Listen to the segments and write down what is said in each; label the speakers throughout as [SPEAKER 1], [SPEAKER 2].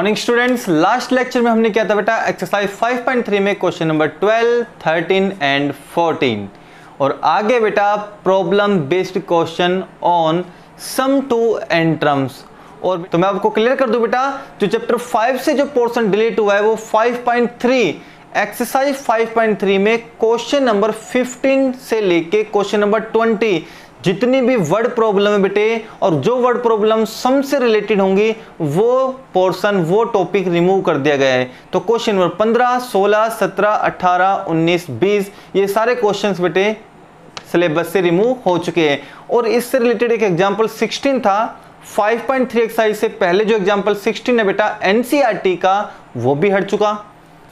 [SPEAKER 1] Morning students, last lecture में हमने किया था बेटा एक्सरसाइज 5.3 में क्वेश्चन नंबर 12, 13 एंड 14 और आगे बेटा problem based question on sum to n terms. और तो मैं आपको क्लियर कर दूं बेटा, जो चैप्टर 5 से जो पोर्शन डिलीट हुआ है वो 5.3 एक्सरसाइज 5.3 में क्वेश्चन नंबर 15 से लेके क्वेश्चन नंबर 20 जितनी भी वर्ड प्रॉब्लम है बेटे, और जो वर्ड प्रॉब्लम सम से रिलेटेड होंगी वो पोर्शन वो टॉपिक रिमूव कर दिया गया है। तो क्वेश्चन नंबर 15, 16, 17, 18, 19, 20 ये सारे क्वेश्चंस बेटे सिलेबस से रिमूव हो चुके हैं। और इससे रिलेटेड एक एग्जांपल 16 था 5.3 एक्सरसाइज से पहले। जो एग्जांपल 16 है बेटा एनसीईआरटी का, वो भी हट चुका।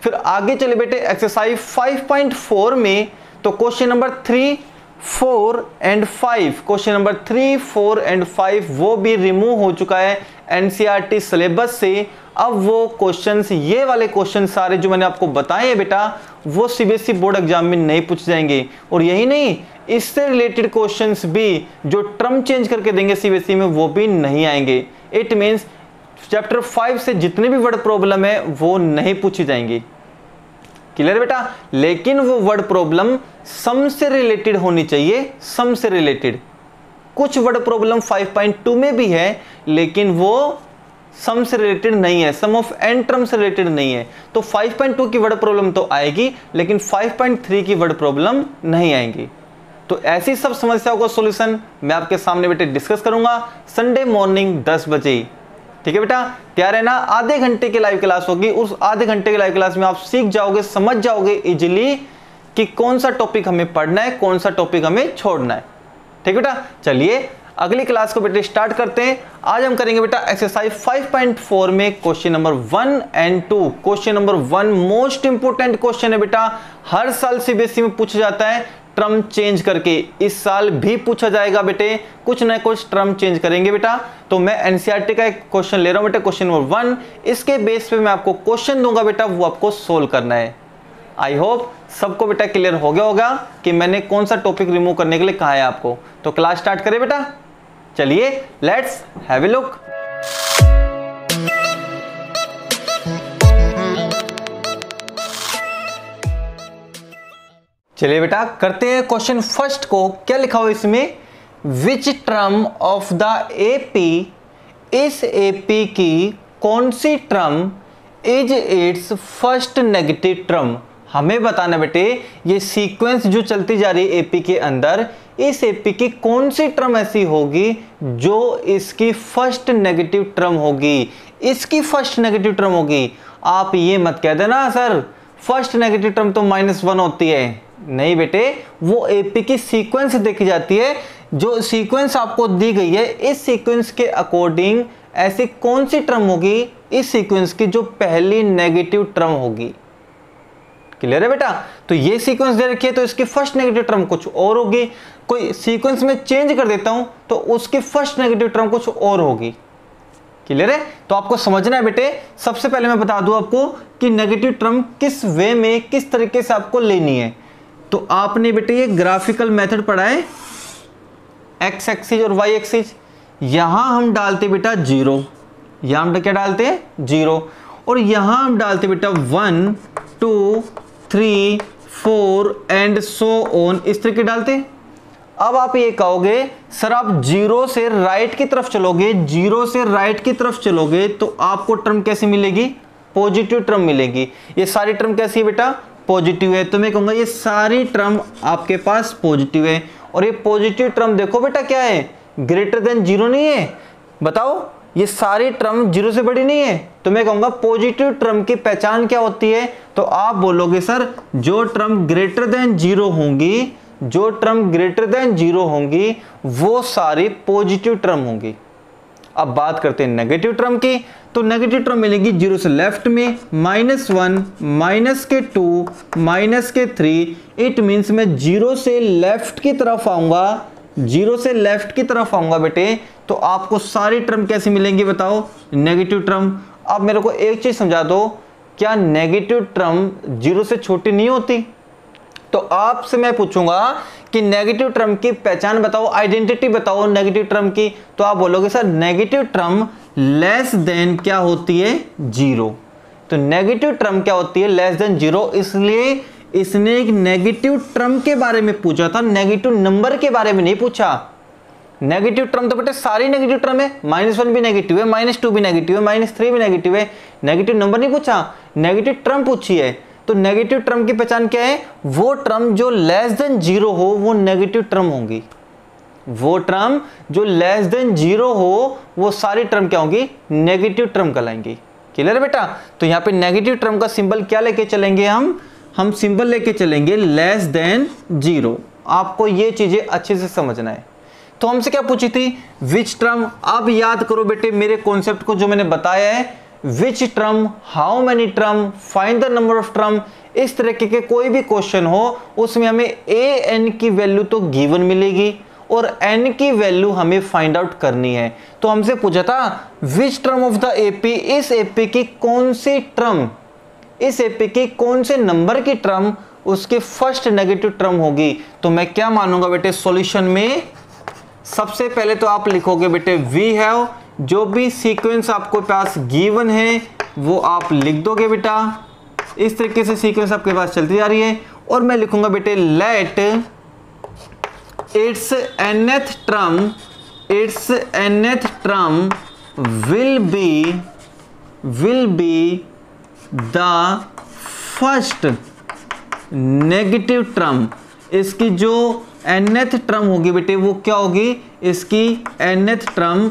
[SPEAKER 1] फिर आगे चले बेटे एक्सरसाइज 5.4 में, तो question number 3, 4 and 5, question number 3, 4 and 5 वो भी रिमूव हो चुका है एनसीईआरटी सिलेबस से। अब वो क्वेश्चंस, ये वाले क्वेश्चन सारे जो मैंने आपको बताए हैं बेटा, वो सीबीएसई बोर्ड एग्जाम में नहीं पूछे जाएंगे। और यही नहीं, इससे रिलेटेड क्वेश्चंस भी जो टर्म चेंज करके देंगे सीबीएसई में वो भी नहीं आएंगे। इट मींस चैप्टर 5 से जितने भी वर्ड प्रॉब्लम है वो नहीं पूछी जाएंगी। क्लियर बेटा? लेकिन वो वर्ड प्रॉब्लम सम से रिलेटेड होनी चाहिए, सम से रिलेटेड। कुछ वर्ड प्रॉब्लम 5.2 में भी है लेकिन वो सम से रिलेटेड नहीं है, सम ऑफ एन टर्म से रिलेटेड नहीं है। तो 5.2 की वर्ड प्रॉब्लम तो आएगी लेकिन 5.3 की वर्ड प्रॉब्लम नहीं आएंगी। तो ऐसी सब समस्याओं का सॉल्यूशन मैं आपके सामने बेटे डिस्कस करूंगा संडे मॉर्निंग 10 बजे। ठीक है बेटा, तैयार है ना? आधे घंटे की लाइव क्लास होगी। उस आधे घंटे की लाइव क्लास में आप सीख जाओगे, समझ जाओगे इजीली कि कौन सा टॉपिक हमें पढ़ना है, कौन सा टॉपिक हमें छोड़ना है। ठीक है बेटा, चलिए अगली क्लास को बेटे स्टार्ट करते हैं। आज हम करेंगे बेटा एक्सरसाइज 5.4 में question number 1 and 2। Question number 1 most important question है बेटा, हर साल सीबीएसई में पूछा जाता है टर्म चेंज करके। इस साल भी पूछा जाएगा बेटे, कुछ ना कुछ टर्म चेंज करेंगे बेटा। तो मैं एनसीईआरटी का एक क्वेश्चन ले रहा हूं बेटा, क्वेश्चन नंबर 1। इसके बेस पे मैं आपको क्वेश्चन दूंगा बेटा, वो आपको सोल्व करना है। आई होप सबको बेटा क्लियर हो गया होगा कि मैंने कौन सा टॉपिक रिमूव करने के लिए कहा है आपको। तो क्लास स्टार्ट करें बेटा, चलिए लेट्स हैव ए लुक। चलिए बेटा करते हैं क्वेश्चन फर्स्ट को। क्या लिखा हुआ इसमें? Which term of the AP, इस एपी की कौन सी term is its first negative term. हमें बताना बेटे ये सीक्वेंस जो चलती जा रही है एपी के अंदर, इस एपी की कौन सी टर्म ऐसी होगी जो इसकी फर्स्ट नेगेटिव टर्म होगी, इसकी फर्स्ट नेगेटिव टर्म होगी। आप ये मत कह देना सर फर्स्ट नेगेटिव टर्म तो -1 होती है। नहीं बेटे, वो एपी की सीक्वेंस देखी जाती है। जो सीक्वेंस आपको दी गई है, इस सीक्वेंस के अकॉर्डिंग ऐसी कौन सी टर्म होगी इस सीक्वेंस की जो पहली नेगेटिव टर्म होगी। क्लियर है बेटा? तो ये सीक्वेंस दे रखी है तो इसकी फर्स्ट नेगेटिव टर्म कुछ और होगी। कोई सीक्वेंस में चेंज कर देता हूं तो उसकी फर्स्ट नेगेटिव टर्म कुछ और होगी। क्लियर है? तो आपको समझना है बेटे, सबसे पहले मैं बता दूं आपको कि नेगेटिव टर्म किस वे में, किस तरीके से आपको लेनी है। तो आपने बेटे ये ग्राफिकल मेथड पढ़ा है, एक्स एक्सिस और वाई एक्सिस। यहां हम डालते बेटा 0, यहां हम क्या डालते हैं 0, और यहां हम डालते बेटा 1, 2, 3, 4 एंड सो ऑन, इस तरीके डालते। अब आप ये कहोगे सर आप 0 से राइट की तरफ चलोगे, 0 से राइट की तरफ चलोगे तो आपको टर्म कैसी मिलेगी? पॉजिटिव टर्म मिलेगी। ये सारी टर्म कैसी है बेटा? पॉजिटिव है। तो मैं कहूंगा ये सारी टर्म आपके पास पॉजिटिव है। और ये पॉजिटिव टर्म देखो बेटा क्या है? ग्रेटर देन 0 नहीं है। बताओ, ये सारी टर्म 0 से बड़ी नहीं है। तो मैं कहूंगा पॉजिटिव टर्म की पहचान क्या होती है? तो आप बोलोगे सर जो टर्म ग्रेटर देन 0 होंगी, जो टर्म ग्रेटर देन 0 होंगी वो सारी पॉजिटिव टर्म होंगी। अब बात करते हैं नेगेटिव टर्म की। तो नेगेटिव टर्म मिलेगी 0 से लेफ्ट में, -1, -2, -3। इट मींस मैं 0 से लेफ्ट की तरफ आऊंगा, 0 से लेफ्ट की तरफ आऊंगा बेटे, तो आपको सारी टर्म कैसी मिलेंगी बताओ? Negative term. अब मेरे को एक चीज समझा दो, क्या नेगेटिव टर्म 0 से छोटी नहीं होती? तो आपसे मैं पूछूंगा कि नेगेटिव टर्म की पहचान बताओ, आइडेंटिटी बताओ नेगेटिव टर्म की। तो आप बोलोगे sir negative term less than क्या होती है, 0। तो नेगेटिव टर्म क्या होती है, लेस देन 0। इसलिए इसने एक नेगेटिव टर्म के बारे में पूछा था, नेगेटिव नंबर के बारे में नहीं पूछा। नेगेटिव टर्म तो बेटे सारी नेगेटिव टर्म है, -1 भी नेगेटिव है, -2 भी नेगेटिव है, -3 भी नेगेटिव है। नेगेटिव नंबर नहीं पूछा, नेगेटिव टर्म पूछी है। तो नेगेटिव टर्म की पहचान क्या है, वो टर्म जो लेस देन 0 हो वो नेगेटिव टर्म होंगी। वो टर्म जो लेस देन 0 हो वो सारी टर्म क्या होंगी, नेगेटिव टर्म कहलाएंगी। क्लियर है बेटा। तो यहाँ पे नेगेटिव टर्म का सिंबल क्या लेके चलेंगे, हम सिंबल लेके चलेंगे लेस देन 0। आपको ये चीजें अच्छे से समझना है। तो हमसे क्या पूछी थी, विच टर्म। अब याद करो बेटे मेरे कॉन्सेप्ट को जो मैंने बताया है, which term, how many term, find the number of term. इस तरीके के कोई भी क्वेश्चन हो उसमें हमें ए एन की वैल्यू तो गिवन मिलेगी और n की वैल्यू हमें फाइंड आउट करनी है। तो हमसे पूछा था विच टर्म ऑफ द एपी, इस एपी की कौन सी टर्म, इस एपी की कौन से नंबर की टर्म उसके फर्स्ट नेगेटिव टर्म होगी। तो मैं क्या मानूंगा बेटे, सॉल्यूशन में सबसे पहले तो आप लिखोगे बेटे वी हैव, जो भी सीक्वेंस आपको पास गिवन है वो आप लिख दोगे बेटा। इस तरीके से सीक्वेंस आपके पास चलती जा रही है और मैं लिखूंगा बेटे late its nth term will be the first negative term। इसकी जो nth टर्म होगी बेटे वो क्या होगी, इसकी nth term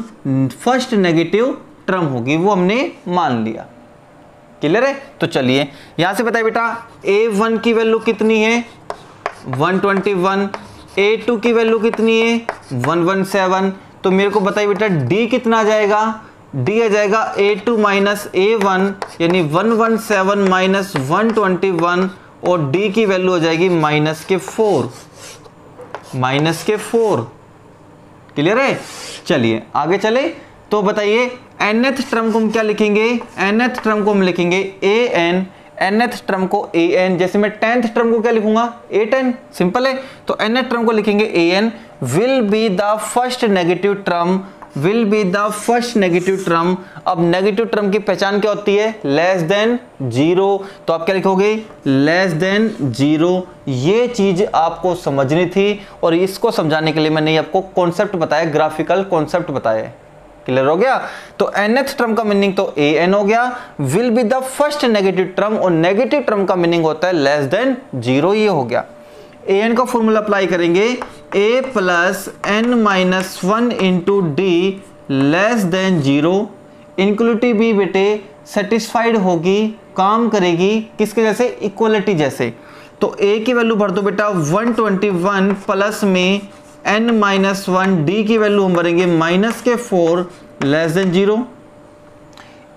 [SPEAKER 1] first negative term होगी, वो हमने मान लिया। क्लियर है। तो चलिए यहां से बताइए बेटा a1 की वैल्यू कितनी है, 121, a2 की वैल्यू कितनी है, 117। तो मेरे को बताइए बेटा d कितना आ जाएगा, d आ जाएगा a2 माइनस a1 यानी 117 माइनस 121 और d की वैल्यू हो जाएगी -4। क्लियर है। चलिए आगे चले। तो बताइए nth टर्म को हम क्या लिखेंगे, nth टर्म को हम लिखेंगे an, nth टर्म को an। जैसे मैं 10th टर्म को क्या लिखूंगा, a10। सिंपल है। तो nth टर्म को लिखेंगे an, will be the first negative term, will be the first negative term. अब नेगेटिव टर्म की पहचान क्या होती है, लेस देन 0। तो आप क्या लिखोगे, लेस देन 0। ये चीज आपको समझनी थी और इसको समझाने के लिए मैंने आपको कॉन्सेप्ट बताया, ग्राफिकल कॉन्सेप्ट बताया। क्लियर हो गया। तो nth टर्म का मीनिंग तो an हो गया, will be the first negative term, और नेगेटिव टर्म का मीनिंग होता है लेस देन 0। ये हो गया। an का फॉर्मूला अप्लाई करेंगे, a plus n minus 1 into D less than 0। इनक्लूटिव भी बेटे सेटिस्फाइड होगी, काम करेगी किसके जैसे, इक्वलिटी जैसे। तो a की वैल्यू भर दो बेटा 121 प्लस में n माइनस 1, डी की वैल्यू हम भरेंगे -4 लेस देन 0।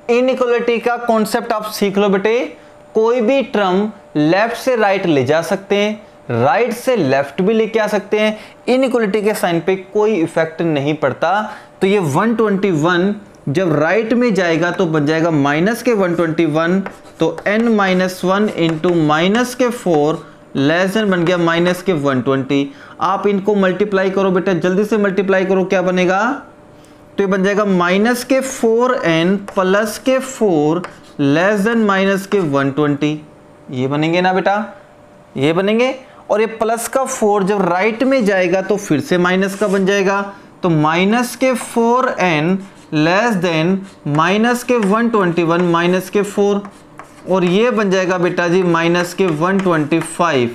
[SPEAKER 1] इनइक्वलिटी का कॉन्सेप्ट आप सीख लो बेटे, कोई भी टर्म लेफ्ट से राइट ले जा सकते हैं, राइट से लेफ्ट भी लेके आ सकते हैं। इनइक्वलिटी के साइन पे कोई इफेक्ट नहीं पड़ता। तो ये 121 जब राइट में जाएगा तो बन जाएगा -121, तो n minus 1 into -4 less than बन गया -120। आप इनको मल्टीप्लाई करो बेटा, जल्दी से मल्टीप्लाई करो, क्या बनेगा, तो ये बन जाएगा -4n प्लस 4 लेस देन -120। ये बनेंगे ना बेटा, ये बनेंगे। और ये प्लस का 4 जब राइट में जाएगा तो फिर से माइनस का बन जाएगा, तो -4n लेस देन -121 -4, और ये बन जाएगा बेटा जी -125।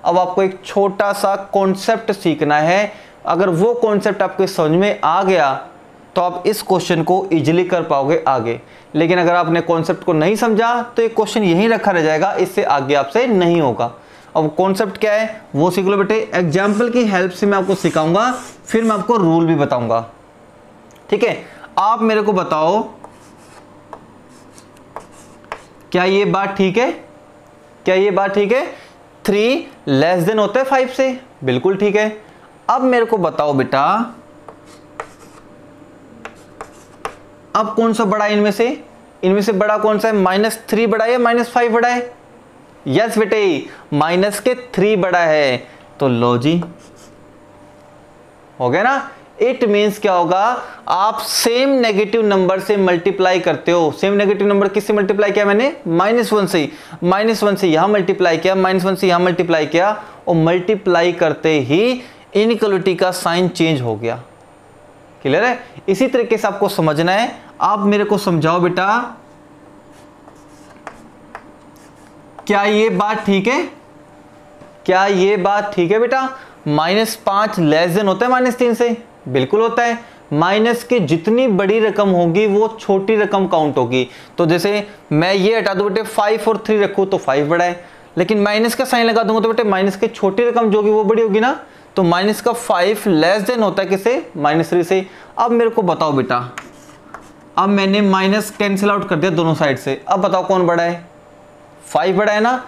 [SPEAKER 1] अब आपको एक छोटा सा कॉन्सेप्ट सीखना है। अगर वो कॉन्सेप्ट आपको समझ में आ गया तो आप इस क्वेश्चन को इजीली कर पाओगे आगे। लेकिन अगर आपने कॉन्सेप्ट को नहीं समझा तो ये क्वेश्चन यहीं रखा रह जाएगा, इससे आगे आपसे नहीं होगा। अब कॉन्सेप्ट क्या है वो सीख लो बेटे। एग्जाम्पल की हेल्प से मैं आपको सिखाऊंगा, फिर मैं आपको रूल भी बताऊंगा। ठीक है, आप मेरे को बताओ क्या ये बात ठीक है, क्या ये बात ठीक है, 3 लेस देन होता है 5 से, बिल्कुल ठीक है। अब मेरे को बताओ बेटा, अब कौन सा बड़ा है इनमें से बड़ा कौन सा है, -3 बड़ा है या -5 बड़ा है? यस बेटे, -3 बड़ा है। तो लो जी, हो गया ना। इट मीन्स क्या होगा, आप सेम नेगेटिव नंबर से मल्टीप्लाई करते हो। सेम नेगेटिव नंबर किससे मल्टीप्लाई किया मैंने, -1 से। -1 से यहां मल्टीप्लाई किया, -1 से यहां मल्टीप्लाई किया, और मल्टीप्लाई करते ही इनइक्वालिटी का साइन चेंज हो गया। क्लियर है? इसी तरीके से आपको समझना है। आप मेरे को समझाओ बेटा, क्या ये बात ठीक है? क्या ये बात ठीक है बेटा? -5 लेस देन होता है -3 से? बिल्कुल होता है। माइनस की जितनी बड़ी रकम होगी वो छोटी रकम काउंट होगी। तो जैसे मैं ये हटा दूं बेटे 5 और 3 रखूं तो 5 बड़ा है, लेकिन माइनस का साइन लगा दूंगा तो बेटे माइनस की छोटी रकम जो होगी वो बड़ी होगी ना। तो माइनस का 5 लेस देन होता है किससे, -3 से। अब मेरे को बताओ बेटा, अब मैंने माइनस कैंसिल आउट कर दिया दोनों साइड से, अब बताओ कौन बड़ा है, 5 बड़ा है ना।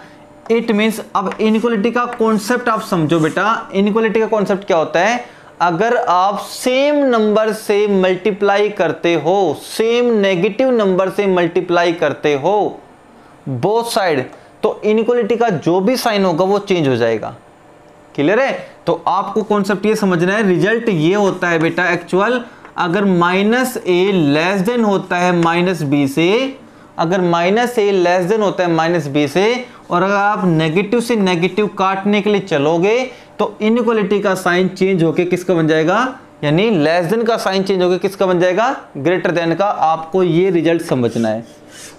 [SPEAKER 1] इट मीन्स अब इनइक्वालिटी का कॉन्सेप्ट आप समझो बेटा। इनइक्वालिटी का कॉन्सेप्ट क्या होता है, अगर आप सेम नंबर से मल्टीप्लाई करते हो, सेम नेगेटिव नंबर से मल्टीप्लाई करते हो बोथ साइड, तो इनइक्वालिटी का जो भी साइन होगा वो चेंज हो जाएगा। क्लियर है? तो आपको कॉन्सेप्ट ये समझना है। रिजल्ट ये होता है बेटा एक्चुअल, अगर -a लेस देन होता है -b से, अगर -a लेस देन होता है -b से, और अगर आप नेगेटिव से नेगेटिव काटने के लिए चलोगे तो इनइक्वालिटी का साइन चेंज होके किसका बन जाएगा, यानी लेस देन का साइन चेंज होके किसका बन जाएगा, ग्रेटर देन का। आपको ये रिजल्ट समझना है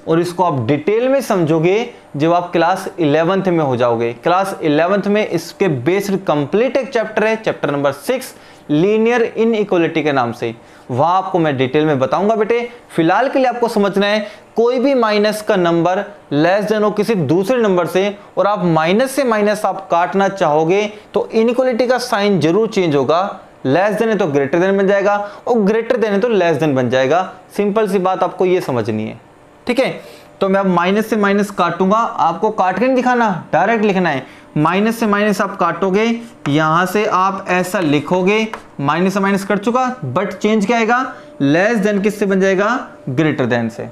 [SPEAKER 1] और इसको आप डिटेल में समझोगे जब आप क्लास 11th में हो जाओगे। क्लास 11th में इसके बेस्ड कंप्लीट एक चैप्टर है, चैप्टर नंबर 6 लीनियर इनइक्वालिटी के नाम से, वहां आपको मैं डिटेल में बताऊंगा बेटे। फिलहाल के लिए आपको समझना है, कोई भी माइनस का नंबर लेस देन हो किसी दूसरे नंबर से, और आप माइनस से माइनस आप काटना चाहोगे तो इनइक्वालिटी का साइन जरूर चेंज होगा। लेस देन है तो ग्रेटर देन बन जाएगा, और ग्रेटर देन है तो लेस देन बन जाएगा। सिंपल सी बात आपको ये समझनी है, ठीक है। तो मैं अब माइनस से माइनस काटूंगा, आपको काट के नहीं दिखाना, डायरेक्ट लिखना है। माइनस से माइनस आप काटोगे, यहां से आप ऐसा लिखोगे, माइनस से माइनस कट चुका, बट चेंज क्या आएगा, लेस देन किससे बन जाएगा, ग्रेटर देन से।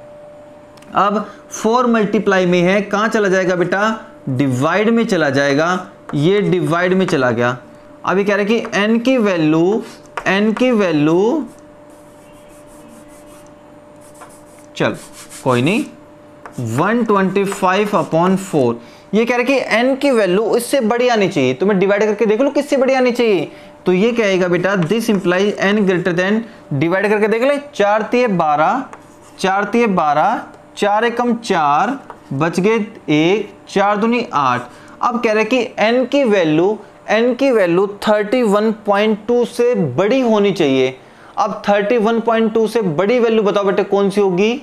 [SPEAKER 1] अब 4 मल्टीप्लाई में है, कहां चला जाएगा बेटा, डिवाइड में चला जाएगा, ये डिवाइड में चला गया। अभी कह रहे कि n की वैल्यू चल कोई नहीं 125/4, ये कह रहे कि n की वैल्यू इससे बड़ी आनी चाहिए, तो मैं डिवाइड करके देख लो किससे बड़ी आनी चाहिए। तो ये कहेगा बेटा this implies n greater than, divide करके देख ले, 4 तिये 12, 4 तिये 12, 4 एकम 4, बच गए 1, 4 दूनी 8। अब कह रहे कि n की वैल्यू 31.2 से बड़ी होनी चाहिए। अब 31.2 से बड़ी वैल्यू बताओ बेटे कौन सी होगी,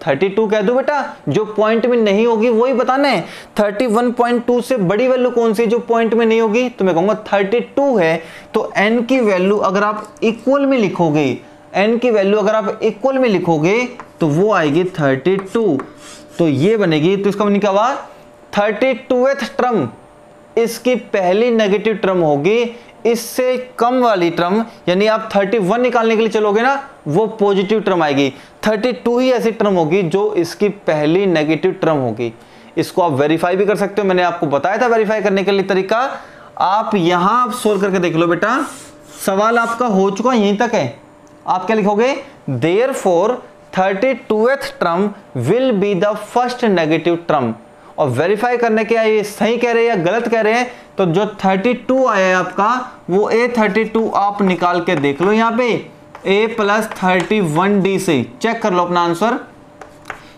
[SPEAKER 1] 32 कह दो बेटा, जो पॉइंट में नहीं होगी वही बताना है। 31.2 से बड़ी वैल्यू कौन सी जो पॉइंट में नहीं होगी, तो मैं कहूंगा 32 है। तो n की वैल्यू अगर आप इक्वल में लिखोगे, n की वैल्यू अगर आप इक्वल में लिखोगे तो वो आएगी 32, तो ये बनेगी। तो इसका मतलब क्या हुआ, 32th टर्म इसकी पहली नेगेटिव टर्म होगी, इससे कम वाली टर्म, यानी आप 31 निकालने के लिए चलोगे ना, वो पॉजिटिव टर्म आएगी। 32 ही ऐसी टर्म होगी जो इसकी पहली नेगेटिव टर्म होगी। इसको आप वेरीफाई भी कर सकते हो, मैंने आपको बताया था वेरीफाई करने के लिए तरीका। आप यहां आप सोल्व करके देख लो बेटा, सवाल आपका हो चुका यहीं तक है। आप क्या लिखोगे, therefore 32th term will be the first negative term. और वेरीफाई करने के ये सही कह रहे हैं या गलत कह रहे हैं, तो जो 32 आया है आपका वो A32 आप निकाल के देख लो यहाँ पे, A + 31D से चेक कर लो अपना आंसर।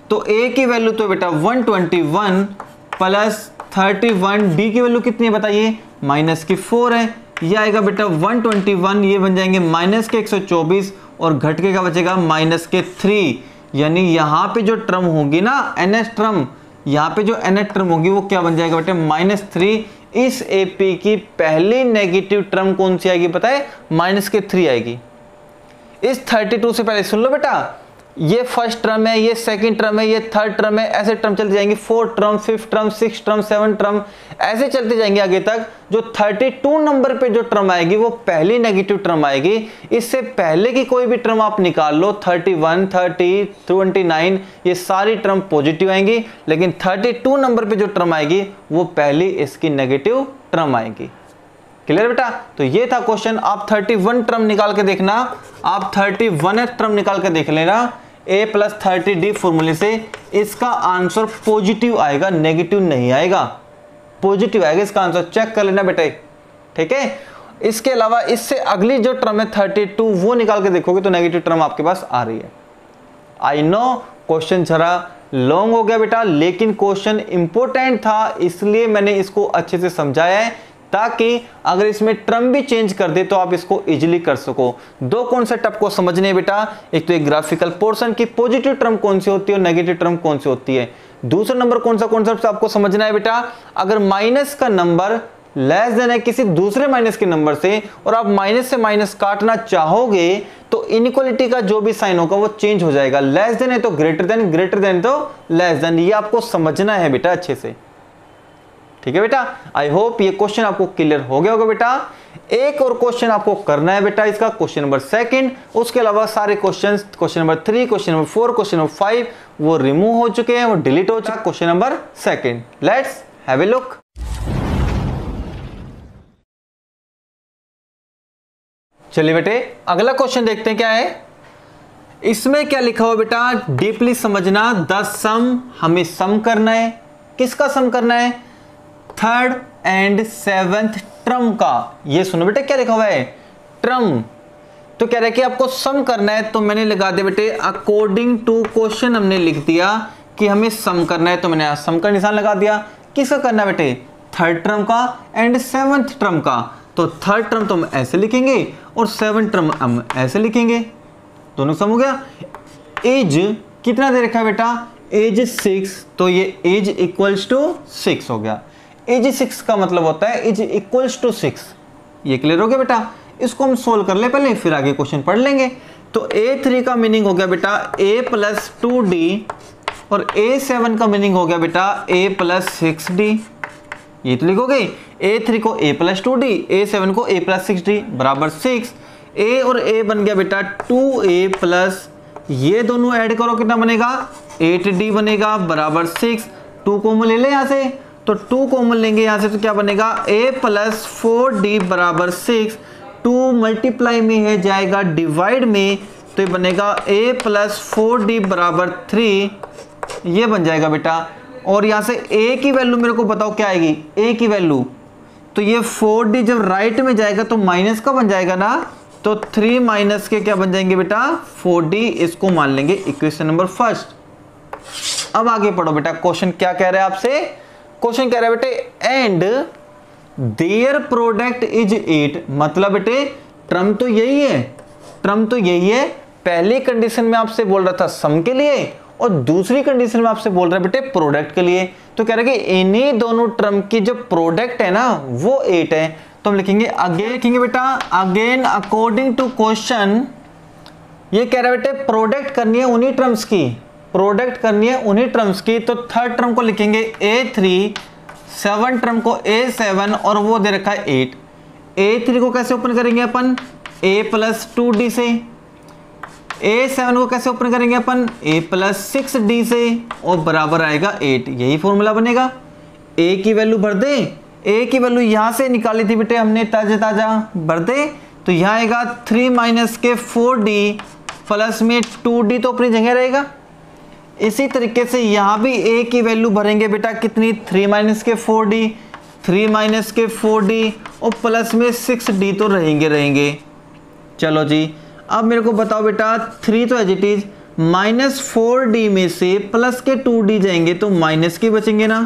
[SPEAKER 1] तो A की वैल्यू तो बेटा 121 + 31D की वैल्यू कितनी है बताइए, -4 है। ये आएगा बेटा 121, ये बन जाएंगे -124, और घट के क्या बचेगा, -3। यानी यहाँ पे जो टर्म होगी ना nth टर्म, यहाँ पे जो nth टर्म होगी वो क्या बन जाएगा बेटे, -3। इस AP की पहली नेगेटिव टर्म कौन सी आएगी पता है, -3 आएगी। इस 32 से पहले सुन लो बेटा, ये फर्स्ट टर्म है, ये सेकंड टर्म है, ये थर्ड टर्म है, ऐसे टर्म चलते जाएंगे, 4th term, 5th term, 6th term, 7th term, ऐसे चलते जाएंगे आगे तक। जो 32 नंबर पे जो टर्म आएगी वो पहली नेगेटिव टर्म आएगी। इससे पहले की कोई भी टर्म आप निकाल लो, 31, 30, 29, ये सारी टर्म पॉजिटिव आएंगी, लेकिन 32 नंबर पे जो टर्म आएगी वो पहली इसकी नेगेटिव टर्म आएगी। क्लियर बेटा? तो ये था क्वेश्चन। आप 31 टर्म निकाल के देखना, आप 31 टर्म निकाल के देख लेना a प्लस 30d फॉर्मूले से। इसका आंसर पॉजिटिव आएगा, नेगेटिव नहीं आएगा, पॉजिटिव आएगा इसका आंसर, चेक कर लेना बेटे, ठीक है। इसके अलावा इससे अगली जो टर्म है 32 वो निकाल के देखोगे तो नेगेटिव टर्म आपके पास आ रही है। आई नो क्वेश्चन जरा लॉन्ग हो गया बेटा, लेकिन क्वेश्चन इंपॉर्टेंट था, इसलिए मैंने इसको अच्छे से समझाया है, ताकि अगर इसमें टर्म भी चेंज कर दे तो आप इसको इजीली कर सको। दो कॉन्सेप्ट आपको समझने हैं बेटा, एक तो एक ग्राफिकल पोर्शन की पॉजिटिव टर्म कौन सी होती है और नेगेटिव टर्म कौन सी होती है। दूसरा नंबर कौन सा कॉन्सेप्ट आपको समझना है बेटा, अगर माइनस का नंबर लेस देन है किसी दूसरे माइनस के नंबर से और आप माइनस से माइनस काटना चाहोगे तो इनइक्वालिटी का जो भी साइन होगा वो चेंज हो जाएगा। लेस देन है तो ग्रेटर देन तो लेस देन, ये आपको समझना है बेटा अच्छे से, ठीक है बेटा। आई होप ये क्वेश्चन आपको क्लियर हो गया होगा बेटा। एक और क्वेश्चन आपको करना है बेटा, इसका क्वेश्चन नंबर 2, उसके अलावा सारे questions question number 3, question number 4, question number 5 वो रिमूव हो चुके हैं, वो डिलीट हो चुका है। Question number 2, let's have a look. चलिए बेटे अगला क्वेश्चन देखते हैं क्या है। इसमें क्या लिखा हुआ बेटा, डीपली समझना। द सम, हमें सम करना है, किसका सम करना है, 3rd and 7th टर्म का। ये सुनो बेटे क्या लिखा हुआ है, टर्म। तो कह रहा है कि आपको सम करना है, तो मैंने लगा दिया बेटे अकॉर्डिंग टू क्वेश्चन, हमने लिख दिया कि हमें सम करना है, तो मैंने यहां सम का निशान लगा दिया। किसका करना है बेटे, 3rd टर्म का एंड 7th टर्म का। तो 3rd टर्म तो हम ऐसे लिखेंगे और 7th टर्म हम ऐसे लिखेंगे, दोनों सम हो गया। एज कितना दे रखा है बेटा, एज 6, तो ये एज इक्वल्स टू 6 हो गया। एज 6 का मतलब होता है एज इक्वल्स टू 6। ये क्लियर हो गया बेटा। इसको हम सोल्व कर ले पहले, फिर आगे क्वेश्चन पढ़ लेंगे। तो A3 का मीनिंग हो गया बेटा a प्लस 2d और A7 का मीनिंग हो गया बेटा a प्लस 6d। ये तो लिखोगे A3 को a प्लस 2d, A7 को a प्लस 6d बराबर 6। a और a बन गया बेटा 2a प्लस, ये दोनों ऐड करो कितना बनेगा 8d बनेगा बराबर 6। 2 कॉमन ले ले यहाँ से, तो 2 कॉमन लेंगे यहाँ से तो क्या बनेगा a प्लस 4d बराबर 6। 2 मल्टीप्लाई में है जाएगा डिवाइड में, तो ये बनेगा a प्लस 4d बराबर 3, ये बन जाएगा बेटा। और यहाँ से a की वैल्यू मेरे को बताओ क्या आएगी, a की वैल्यू, तो ये 4d जब राइट में जाएगा तो माइनस का बन जाएगा ना, तो 3 माइनस के क्या बन जाएंगे बेटा 4d, इसको मान लेंगे इक्वेशन नंबर 1। अब आगे पढ़ो बेटा, क्वेश्चन क्या कह रहा है आपसे, क्वेश्चन कह रहा है बेटे एंड देयर प्रोडक्ट इज 8। मतलब बेटे टर्म तो यही है, टर्म तो यही है। पहली कंडीशन में आपसे बोल रहा था सम के लिए और दूसरी कंडीशन में आपसे बोल रहा है बेटे प्रोडक्ट के लिए। तो कह रहा है कि इन्हीं दोनों टर्म की जो प्रोडक्ट है ना वो 8 है। तो हम लिखेंगे अगेन, लिखेंगे बेटा अगेन अकॉर्डिंग टू क्वेश्चन। ये कह रहा है बेटे प्रोडक्ट करनी है उन्हीं टर्म्स की, प्रोडक्ट करनी है उन्हीं टर्म्स की। तो 3rd टर्म को लिखेंगे A3, 7th टर्म को A7 और वो दे रखा है 8। A3 को कैसे ओपन करेंगे अपन, a प्लस 2d से। A7 को कैसे ओपन करेंगे अपन, a प्लस 6d से, और बराबर आएगा 8। यही फॉर्मूला बनेगा। a की वैल्यू भर दे, a की वैल्यू यहां से निकाली थी बेटे हमने ताजा भर दे, तो यहां आएगा 3 माइनस के 4d प्लस में 2d तो अपनी जगह रहेगा। इसी तरीके से यहां भी a की वैल्यू भरेंगे बेटा कितनी, 3 माइनस के 4d, 3 माइनस के 4d और प्लस में 6d तो रहेंगे। चलो जी अब मेरे को बताओ बेटा 3 तो as it is, minus 4d में से प्लस के 2d जाएंगे तो माइनस के बचेंगे ना।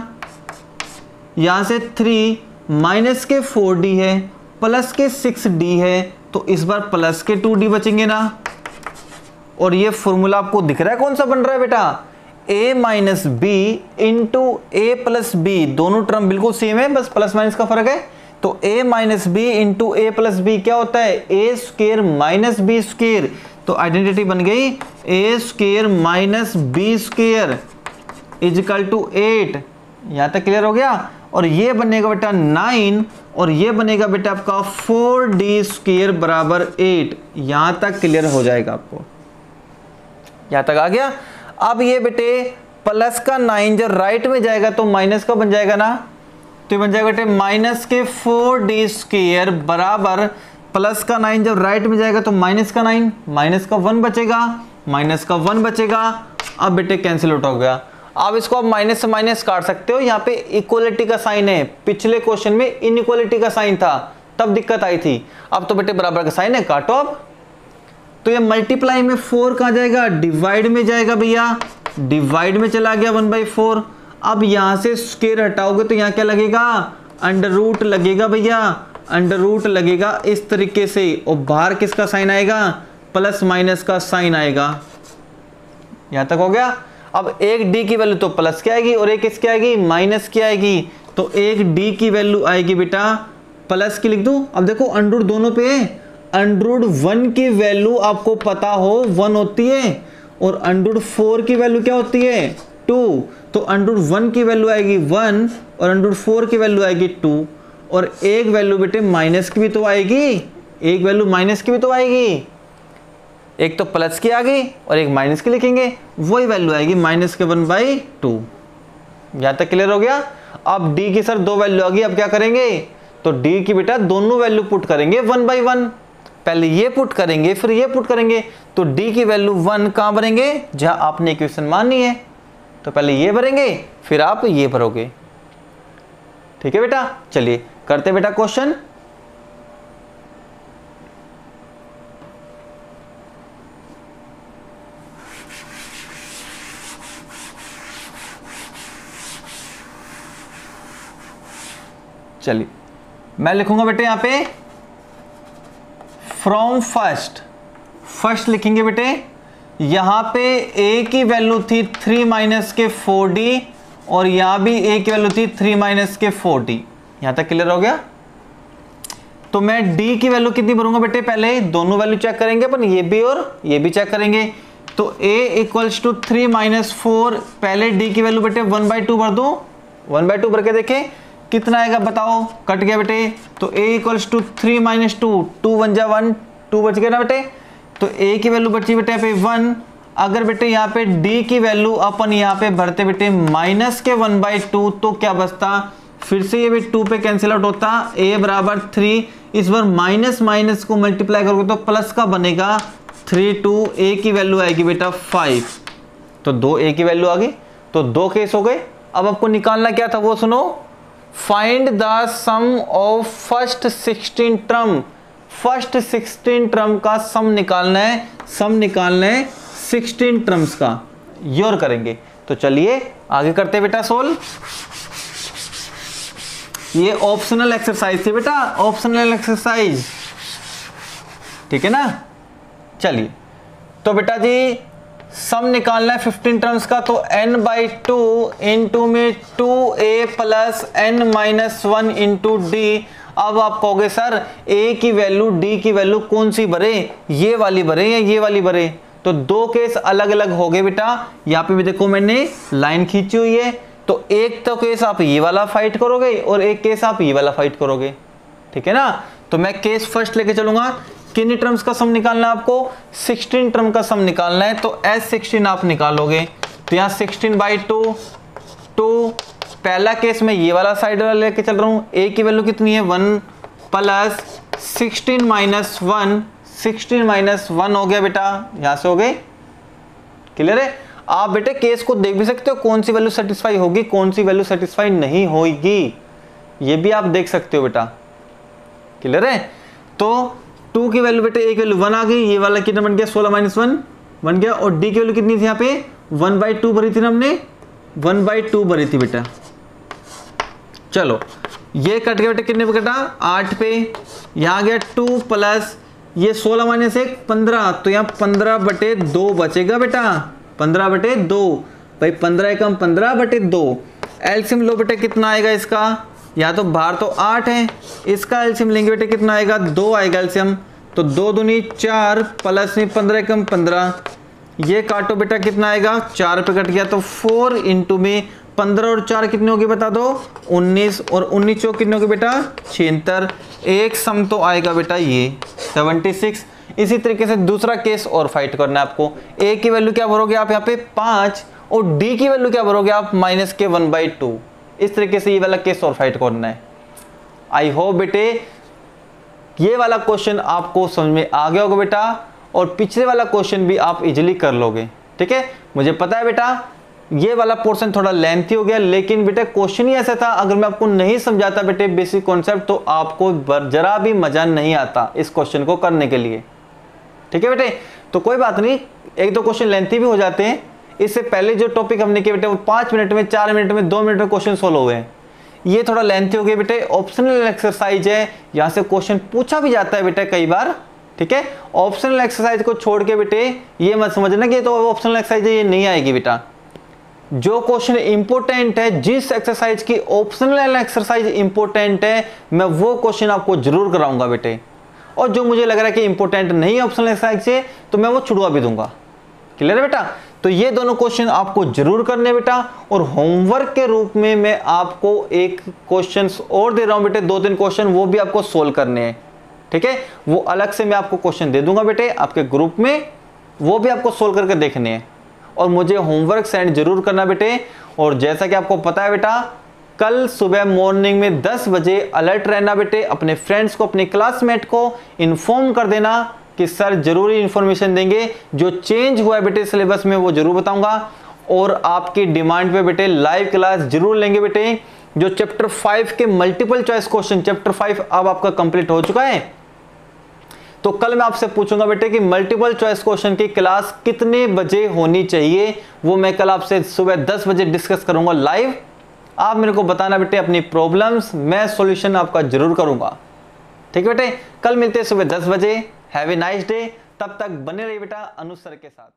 [SPEAKER 1] यहां से 3 माइनस के 4d है प्लस के 6d है, तो इस बार प्लस के 2d बचेंगे ना। और ये फॉर्मूला आपको दिख रहा है कौन सा बन रहा है बेटा, a minus B into A plus B. दोनों टर्म बिल्कुल सेम है, बस प्लस माइनस का फर्क है। तो a minus B into A plus B क्या होता है, A square minus B square. तो आइडेंटिटी बन गई A square minus B square equal to 8। यहां तक क्लियर हो गया। और ये बनेगा बेटा 9 और ये बनेगा बेटा आपका 4d स्क्वेयर बराबर 8। यहां तक क्लियर हो जाएगा आपको, यहां तक आ गया। अब ये बेटे प्लस का 9 जब राइट में जाएगा तो माइनस का बन जाएगा ना, तो ये बन जाएगा बेटे माइनस के 4d स्क्वायर बराबर प्लस का 9 जब राइट में जाएगा तो माइनस का 9, माइनस का 1 बचेगा, माइनस का 1 बचेगा। अब बेटे कैंसिल आउट हो गया। अब इसको आप माइनस से माइनस काट सकते हो, यहाँ पे इक्वलिटी का साइन है, पिछले क्वेश्चन में इनइक्वलिटी का साइन था तब दिक्कत आई थी, अब तो बेटे बराबर का साइन है, काटो अब। तो ये मल्टीप्लाई में 4 कहाँ जाएगा, डिवाइड में जाएगा भैया, डिवाइड में चला गया 1/4। अब यहां से स्क्वायर हटाओगे तो यहाँ क्या लगेगा, अंडर रूट लगेगा भैया, अंडर रूट लगेगा इस तरीके से, और बाहर किसका साइन आएगा, प्लस माइनस का साइन आएगा। यहां तक हो गया। अब एक d की वैल्यू तो प्लस की आएगी और एक किसकी आएगी, माइनस की आएगी। तो एक d की वैल्यू आएगी बेटा प्लस की, लिख दूं। अब देखो अंडर रूट दोनों पे है, अंडर रूट 1 की वैल्यू आपको पता हो 1 होती है, और अंडर रूट 4 की वैल्यू क्या होती है, 2। तो अंडर रूट 1 की वैल्यू आएगी 1 और अंडर रूट 4 की वैल्यू आएगी 2, और एक वैल्यू बेटे माइनस की भी तो आएगी, एक वैल्यू माइनस की भी तो आएगी, एक तो प्लस की आ गई और एक माइनस की लिखेंगे, वही वैल्यू आएगी माइनस के 1/2। यहां तक क्लियर हो गया। अब d की सर 2 वैल्यू आ गई, अब क्या करेंगे, तो d की बेटा दोनों वैल्यू पुट करेंगे 1/1, पहले ये पुट करेंगे फिर ये पुट करेंगे। तो d की वैल्यू 1 कहां भरेंगे, जहां आपने इक्वेशन मानी है, तो पहले ये भरेंगे फिर आप ये भरोगे। ठीक है बेटा, चलिए करते बेटा क्वेश्चन। चलिए मैं लिखूंगा बेटे यहां पे फ्रॉम फर्स्ट, फर्स्ट लिखेंगे बेटे। यहां पे a की वैल्यू थी 3 माइनस के 4d और यहां भी a की वैल्यू थी 3 माइनस के 4d। यहां तक क्लियर हो गया। तो मैं d की वैल्यू कितनी भरूंगा बेटे, पहले दोनों वैल्यू चेक करेंगे अपन, ये भी और ये भी चेक करेंगे। तो a इक्वल्स टू 3 माइनस 4, पहले d की वैल्यू बेटे 1/2 भर दूं, 1/2 भर के देखें कितना आएगा, बताओ, कट गया बेटे। तो a इक्वल्स टू 3 माइनस 2, 2 1 जा 1, 2 बच गया ना बेटे। तो a की वैल्यू बची बेटे यहाँ पे 1। अगर बेटे यहाँ पे d की वैल्यू अपन यहाँ पे भरते बेटे माइनस के 1/2, तो क्या बचता, फिर से ये भी 2 पे कैंसिल आउट होता, a बराबर 3। इस बार माइनस माइनस को मल्टीप्लाई करोगे तो प्लस का बनेगा 3 2, a की वैल्यू आएगी बेटा 5। तो 2 a की वैल्यू आ गई, तो 2 केस हो गए। अब आपको निकालना क्या था वो सुनो, find the sum of first 16 term, first 16 term का सम निकालना है, सम निकालना है 16 टर्म्स का, योर करेंगे। तो चलिए आगे करते बेटा सोल्व। ये ऑप्शनल एक्सरसाइज थी बेटा, ऑप्शनल एक्सरसाइज, ठीक है ना। चलिए तो बेटा जी सम निकालना है 15 टर्म्स का, तो n/2 इंटू में 2a plus n-1 into D. अब आप कहोगे सर a की वैल्यू d की वैल्यू कौन सी भरे, ये वाली भरे या ये वाली भरे, तो दो केस अलग अलग हो गए बेटा। यहाँ पे भी देखो मैंने लाइन खींची हुई है, तो एक तो केस आप ये वाला फाइट करोगे और एक केस आप ये वाला फाइट करोगे, ठीक है ना। तो मैं केस फर्स्ट लेके चलूंगा। कितनी टर्म्स का सम निकालना है आपको, 16 टर्म का सम निकालना है। तो S16 आप निकालोगे, तो यहाँ 16/2, 2 पहला केस में ये वाला साइड वाला लेके चल रहा हूँ। a की वैल्यू कितनी है 1 प्लस 16 माइनस 1, 16 माइनस 1 हो गया बेटा, यहाँ से हो गए, क्लियर है। आप बेटे केस को देख भी सकते हो, कौन सी वैल्यू सेटिस्फाई होगी कौन सी वैल्यू सेटिस्फाई नहीं होगी, ये भी आप देख सकते हो बेटा, क्लियर है। तो 2 की वैल्यू बेटे a की वैल्यू 1 आ गई, ये वाला कितना बन गया 16 माइनस 1 बन गया, और d की वैल्यू कितनी थी यहाँ पे 1/2 भरी थी ना हमने, 1/2 भरी थी बेटा। चलो ये कट गया बेटे, कितने पे कटा 8 पे, यहाँ गया 2 प्लस ये 16 माइनस 1 15, तो यहाँ 15/2 बचेगा बेटा, 15/2 भाई, 15 एकम 15/2। एलसीएम लो बेटे कितना आएगा इसका, या तो बाहर तो 8 है, इसका एलसीएम लेंगे बेटे कितना आएगा 2 आएगा एलसीएम, तो 2 दूनी 4 प्लस में 15 एकम 15, ये काटो बेटा कितना आएगा 4 पे कट गया, तो 4 इंटू में 15 और 4 कितने होगी बता दो 19, और 19 चौक कितने होगी बेटा 76। एक सम तो आएगा बेटा ये 76। इसी तरीके से दूसरा केस और फाइट करना है आपको। a की वैल्यू क्या भरोगे आप यहाँ पे 5, और d की वैल्यू क्या भरोगे आप माइनस के 1/2, इस तरीके से ये वाला केस और फाइट करना है। आई होप बेटे ये वाला क्वेश्चन आपको समझ में आ गया होगा बेटा, और पिछले वाला क्वेश्चन भी आप इजीली कर लोगे। ठीक है, मुझे पता है बेटा ये वाला पोर्शन थोड़ा लेंथी हो गया, लेकिन बेटा क्वेश्चन ही ऐसा था, अगर मैं आपको नहीं समझाता बेटे बेसिक कॉन्सेप्ट तो आपको जरा भी मजा नहीं आता इस क्वेश्चन को करने के लिए। ठीक है बेटे, तो कोई बात नहीं, एक दो क्वेश्चन लेंथी भी हो जाते हैं। इससे पहले जो टॉपिक हमने किया बेटे वो 5 मिनट में, 4 मिनट में, 2 मिनट में क्वेश्चन सोल्व हुए हैं। ये थोड़ा लेंथी हो गया बेटे, ऑप्शनल एक्सरसाइज है, यहाँ से क्वेश्चन पूछा भी जाता है बेटे कई बार। ठीक है, ऑप्शनल एक्सरसाइज को छोड़ के बेटे ये मत समझना कि ये तो ऑप्शनल एक्सरसाइज है, ये नहीं आएगी बेटा। जो क्वेश्चन इंपॉर्टेंट है, जिस एक्सरसाइज की ऑप्शनल एक्सरसाइज इंपॉर्टेंट है, मैं वो क्वेश्चन आपको जरूर कराऊंगा बेटे, और जो मुझे लग रहा है कि इंपॉर्टेंट नहीं है ऑप्शनल एक्सरसाइज से तो मैं वो छुड़वा भी दूंगा। क्लियर है बेटा? तो ये दोनों क्वेश्चन आपको जरूर करने बेटा, और होमवर्क के रूप में मैं आपको एक क्वेश्चन और दे रहा हूं बेटे, 2-3 क्वेश्चन वो भी आपको सोल्व करने हैं। ठीक है, वो अलग से मैं आपको क्वेश्चन दे दूंगा बेटे आपके ग्रुप में, वो भी आपको सोल्व करके देखने हैं, और मुझे होमवर्क सेंड जरूर करना बेटे। और जैसा कि आपको पता है बेटा, कल सुबह मॉर्निंग में 10 बजे अलर्ट रहना बेटे, अपने फ्रेंड्स को, अपने क्लासमेट को इन्फॉर्म कर देना कि सर जरूरी इंफॉर्मेशन देंगे, जो चेंज हुआ है बेटे सिलेबस में वो जरूर बताऊंगा, और आपकी डिमांड पे बेटे लाइव क्लास जरूर लेंगे बेटे। जो चैप्टर 5 के मल्टीपल चॉइस क्वेश्चन, चैप्टर 5 अब आपका कंप्लीट हो चुका है, तो कल मैं आपसे पूछूंगा बेटे कि मल्टीपल चॉइस क्वेश्चन की क्लास कितने बजे होनी चाहिए, वो मैं कल आपसे सुबह 10 बजे डिस्कस करूंगा लाइव। आप मेरे को बताना बेटे अपनी प्रॉब्लम्स, मैं सॉल्यूशन आपका जरूर करूंगा। ठीक है बेटे, कल मिलते हैं सुबह 10 बजे। हैव ए नाइस डे, तब तक बने रहिए बेटा अनुज सर के साथ।